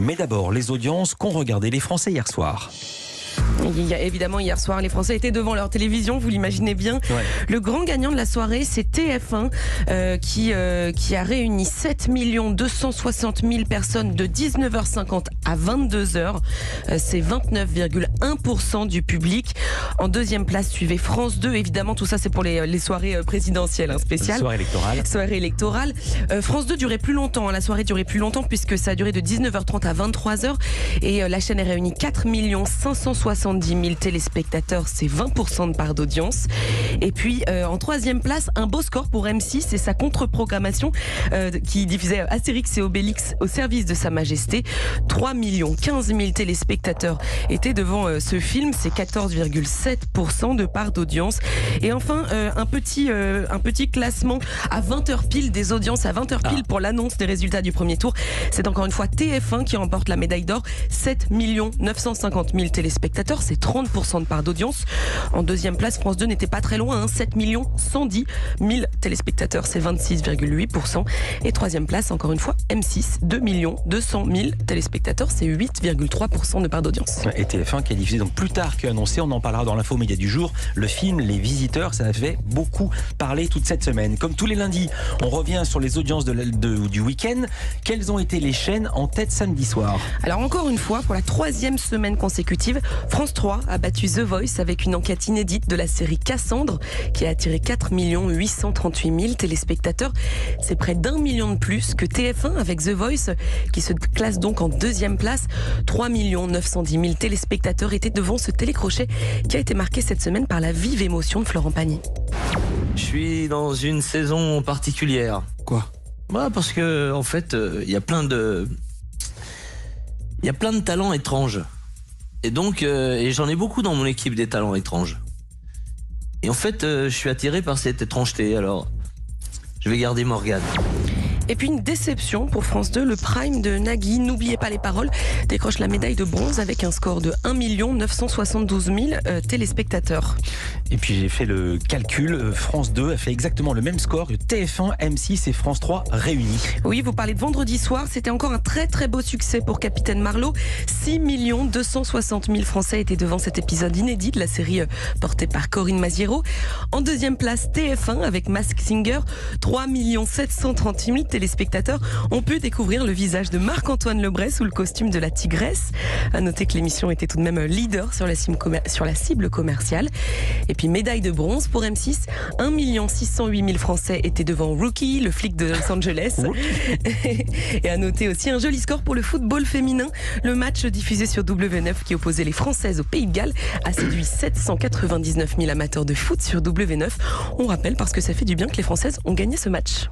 Mais d'abord, les audiences qu'ont regardé les Français hier soir. Il y a évidemment hier soir, les Français étaient devant leur télévision, vous l'imaginez bien. Ouais. Le grand gagnant de la soirée, c'est TF1 qui a réuni 7 260 000 personnes de 19h50 à 22h. C'est 29,1% du public. En deuxième place, suivait France 2. Évidemment, tout ça, c'est pour les soirées présidentielles spéciales. Soirée électorale. France 2 durait plus longtemps. La soirée durait plus longtemps puisque ça a duré de 19h30 à 23h. Et la chaîne a réuni 4 570 000 téléspectateurs, c'est 20% de part d'audience. Et puis en troisième place, un beau score pour M6 et sa contre-programmation qui diffusait Astérix et Obélix au service de Sa Majesté. 3 15 000 téléspectateurs étaient devant ce film, c'est 14,7% de part d'audience. Et enfin, un petit classement à 20h pile des audiences, à 20h pile pour l'annonce des résultats du premier tour. C'est encore une fois TF1 qui remporte la médaille d'or, 7 950 000 téléspectateurs, c'est 30% de part d'audience. En deuxième place, France 2 n'était pas très loin, 7 110 000 téléspectateurs, c'est 26,8%. Et troisième place, encore une fois, M6, 2 200 000 téléspectateurs, c'est 8,3% de part d'audience. Et TF1 qui est diffusé donc plus tard qu'annoncé, on en parlera dans l'info média du jour. Le film Les Visiteurs, ça a fait beaucoup parler toute cette semaine. Comme tous les lundis, on revient sur les audiences du week-end. Quelles ont été les chaînes en tête samedi soir? Alors encore une fois, pour la troisième semaine consécutive, France 3 a battu The Voice avec une enquête inédite de la série Cassandre qui a attiré 4 838 000 téléspectateurs. C'est près d'1 million de plus que TF1 avec The Voice qui se classe donc en deuxième place. 3 910 000 téléspectateurs étaient devant ce télécrochet qui a été marqué cette semaine par la vive émotion de Florent Pagny. Je suis dans une saison particulière. Quoi? Parce que en fait, il y a plein de talents étranges. Et donc, et j'en ai beaucoup dans mon équipe des talents étranges. Et en fait, je suis attiré par cette étrangeté. Alors, je vais garder Morgane. Et puis une déception pour France 2, le prime de Nagui, N'oubliez pas les paroles, décroche la médaille de bronze avec un score de 1 972 000 téléspectateurs. Et puis j'ai fait le calcul, France 2 a fait exactement le même score que TF1, M6 et France 3 réunis. Oui, vous parlez de vendredi soir, c'était encore un très très beau succès pour Capitaine Marlowe. 6 260 000 Français étaient devant cet épisode inédit de la série portée par Corinne Maziero. En deuxième place, TF1 avec Masked Singer, 3 730 000 téléspectateurs ont pu découvrir le visage de Marc-Antoine Lebret sous le costume de la tigresse. À noter que l'émission était tout de même leader sur la cible commerciale. Et puis médaille de bronze pour M6, 1 608 000 Français étaient devant Rookie, le flic de Los Angeles. Et à noter aussi un joli score pour le football féminin. Le match diffusé sur W9 qui opposait les Françaises au Pays de Galles a séduit 799 000 amateurs de foot sur W9. On rappelle parce que ça fait du bien que les Françaises ont gagné ce match.